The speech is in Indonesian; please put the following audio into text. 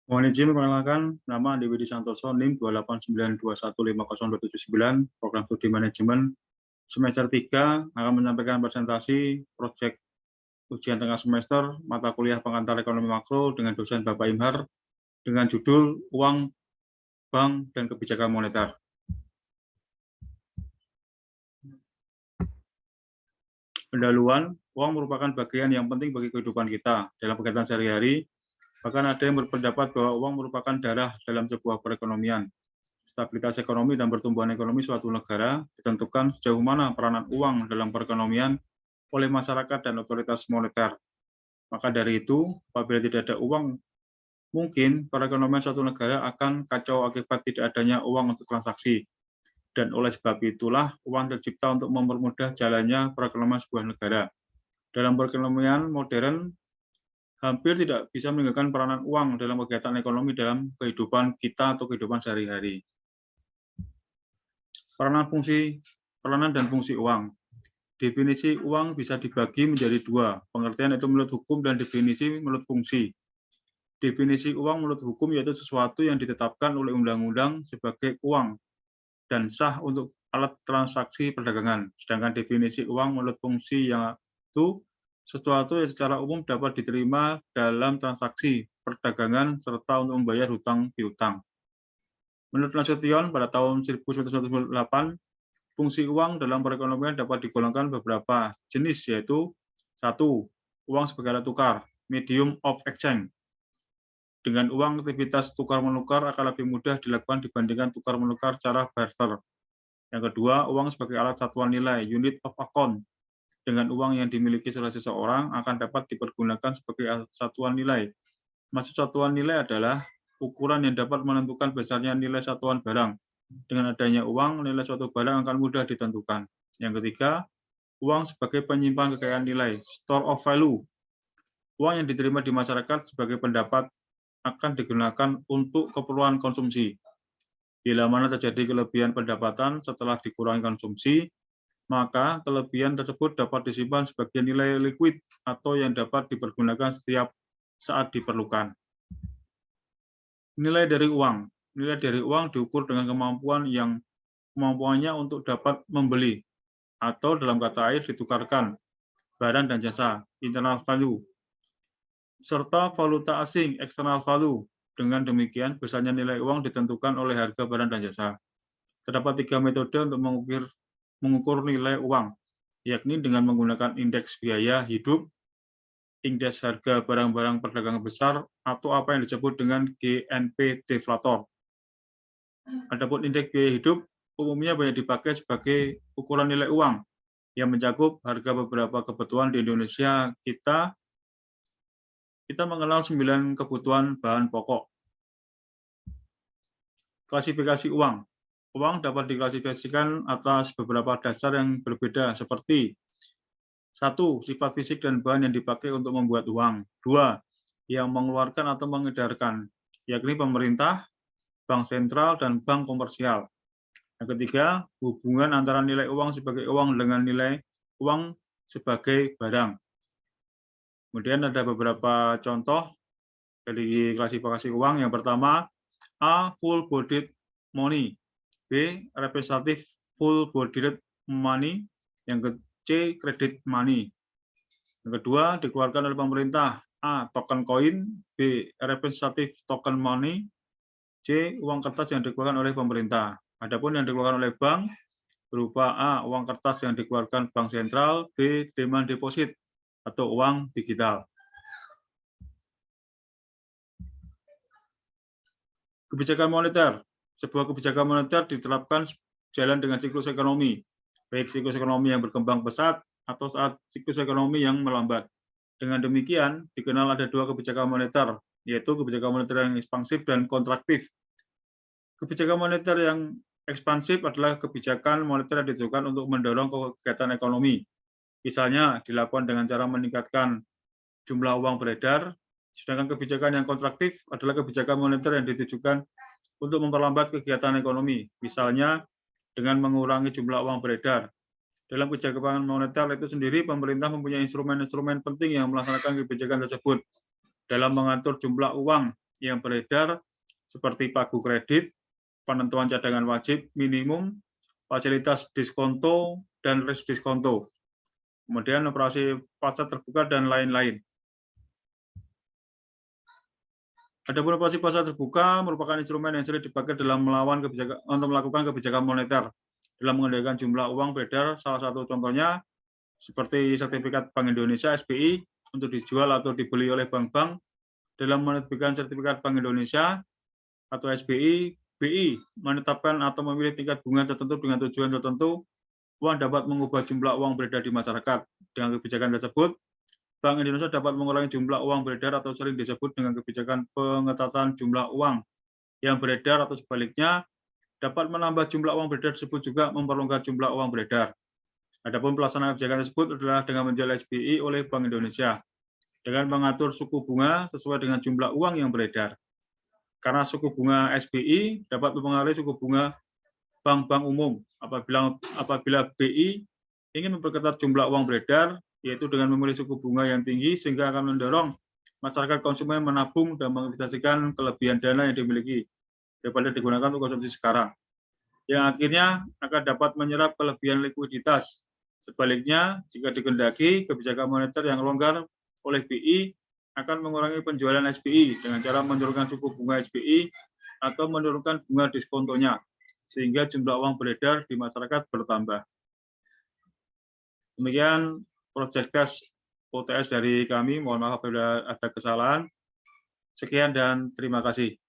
Mohon izin memperkenalkan, nama Andi Widi Santoso, NIM 289215029, Program Studi Manajemen semester 3 akan menyampaikan presentasi proyek ujian tengah semester mata kuliah pengantar ekonomi makro dengan dosen Bapak Imhar dengan judul Uang, Bank, dan Kebijakan Moneter. Pendahuluan, uang merupakan bagian yang penting bagi kehidupan kita dalam kegiatan sehari-hari. Bahkan ada yang berpendapat bahwa uang merupakan darah dalam sebuah perekonomian. Stabilitas ekonomi dan pertumbuhan ekonomi suatu negara ditentukan sejauh mana peranan uang dalam perekonomian oleh masyarakat dan otoritas moneter. Maka dari itu, apabila tidak ada uang, mungkin perekonomian suatu negara akan kacau akibat tidak adanya uang untuk transaksi. Dan oleh sebab itulah uang tercipta untuk mempermudah jalannya perekonomian sebuah negara. Dalam perekonomian modern, hampir tidak bisa meninggalkan peranan uang dalam kegiatan ekonomi dalam kehidupan kita atau kehidupan sehari-hari. Peranan dan fungsi uang. Definisi uang bisa dibagi menjadi dua, pengertian yaitu menurut hukum dan definisi menurut fungsi. Definisi uang menurut hukum yaitu sesuatu yang ditetapkan oleh undang-undang sebagai uang dan sah untuk alat transaksi perdagangan. Sedangkan definisi uang menurut fungsi yaitu sesuatu yang secara umum dapat diterima dalam transaksi perdagangan serta untuk membayar hutang piutang. Menurut Nasution pada tahun 1998, fungsi uang dalam perekonomian dapat digolongkan beberapa jenis, yaitu 1. Uang sebagai alat tukar, medium of exchange. Dengan uang, aktivitas tukar-menukar akan lebih mudah dilakukan dibandingkan tukar-menukar secara barter. Yang kedua, uang sebagai alat satuan nilai, unit of account. Dengan uang yang dimiliki oleh seseorang akan dapat dipergunakan sebagai satuan nilai. Maksud satuan nilai adalah ukuran yang dapat menentukan besarnya nilai satuan barang. Dengan adanya uang, nilai suatu barang akan mudah ditentukan. Yang ketiga, uang sebagai penyimpan kekayaan nilai, store of value. Uang yang diterima di masyarakat sebagai pendapat akan digunakan untuk keperluan konsumsi. Bila mana terjadi kelebihan pendapatan setelah dikurangi konsumsi, maka kelebihan tersebut dapat disimpan sebagai nilai liquid atau yang dapat dipergunakan setiap saat diperlukan. Nilai dari uang. Nilai dari uang diukur dengan kemampuannya untuk dapat membeli atau dalam kata lain ditukarkan barang dan jasa, internal value, serta valuta asing, external value. Dengan demikian, besarnya nilai uang ditentukan oleh harga barang dan jasa. Terdapat 3 metode untuk mengukur nilai uang, yakni dengan menggunakan indeks biaya hidup, indeks harga barang-barang perdagangan besar, atau apa yang disebut dengan GNP deflator. Adapun indeks biaya hidup umumnya banyak dipakai sebagai ukuran nilai uang yang mencakup harga beberapa kebutuhan di Indonesia. Kita mengenal 9 kebutuhan bahan pokok. Klasifikasi uang. Uang dapat diklasifikasikan atas beberapa dasar yang berbeda seperti 1. Sifat fisik dan bahan yang dipakai untuk membuat uang. 2. Yang mengeluarkan atau mengedarkan, yakni pemerintah, bank sentral, dan bank komersial. Yang ketiga, hubungan antara nilai uang sebagai uang dengan nilai uang sebagai barang. Kemudian ada beberapa contoh dari klasifikasi uang. Yang pertama, A. Full-bodied money. B. Representative full-bodied money. Yang C. Credit money. Yang kedua, dikeluarkan oleh pemerintah. A. Token coin. B. Representative token money. C. Uang kertas yang dikeluarkan oleh pemerintah. Adapun yang dikeluarkan oleh bank berupa A. Uang kertas yang dikeluarkan bank sentral. B. Demand deposit atau uang digital. Kebijakan moneter. Sebuah kebijakan moneter diterapkan jalan dengan siklus ekonomi, baik siklus ekonomi yang berkembang pesat atau saat siklus ekonomi yang melambat. Dengan demikian, dikenal ada 2 kebijakan moneter, yaitu kebijakan moneter yang ekspansif dan kontraktif. Kebijakan moneter yang ekspansif adalah kebijakan moneter yang ditujukan untuk mendorong kegiatan ekonomi. Misalnya, dilakukan dengan cara meningkatkan jumlah uang beredar. Sedangkan kebijakan yang kontraktif adalah kebijakan moneter yang ditujukan untuk memperlambat kegiatan ekonomi, misalnya dengan mengurangi jumlah uang beredar. Dalam kebijakan moneter itu sendiri, pemerintah mempunyai instrumen-instrumen penting yang melaksanakan kebijakan tersebut dalam mengatur jumlah uang yang beredar seperti pagu kredit, penentuan cadangan wajib minimum, fasilitas diskonto, dan risk diskonto. Kemudian operasi pasar terbuka dan lain-lain. Adapun operasi pasar terbuka merupakan instrumen yang sering dipakai dalam untuk melakukan kebijakan moneter dalam mengendalikan jumlah uang beredar. Salah satu contohnya seperti sertifikat Bank Indonesia (SBI) untuk dijual atau dibeli oleh bank-bank. Dalam menerbitkan sertifikat Bank Indonesia atau SBI, BI menetapkan atau memilih tingkat bunga tertentu dengan tujuan tertentu. Uang dapat mengubah jumlah uang beredar di masyarakat. Dengan kebijakan tersebut, Bank Indonesia dapat mengurangi jumlah uang beredar atau sering disebut dengan kebijakan pengetatan jumlah uang yang beredar, atau sebaliknya dapat menambah jumlah uang beredar tersebut juga memperlonggar jumlah uang beredar. Adapun pelaksanaan kebijakan tersebut adalah dengan menjual SBI oleh Bank Indonesia dengan mengatur suku bunga sesuai dengan jumlah uang yang beredar. Karena suku bunga SBI dapat mempengaruhi suku bunga bank-bank umum. Apabila BI ingin memperketat jumlah uang beredar, yaitu dengan memilih suku bunga yang tinggi, sehingga akan mendorong masyarakat konsumen menabung dan menginvestasikan kelebihan dana yang dimiliki daripada digunakan untuk konsumsi sekarang, yang akhirnya akan dapat menyerap kelebihan likuiditas. Sebaliknya, jika dikehendaki, kebijakan moneter yang longgar oleh BI akan mengurangi penjualan SBI dengan cara menurunkan suku bunga SBI atau menurunkan bunga diskontonya, sehingga jumlah uang beredar di masyarakat bertambah. Demikian proses tes OTS dari kami. Mohon maaf apabila ada kesalahan. Sekian dan terima kasih.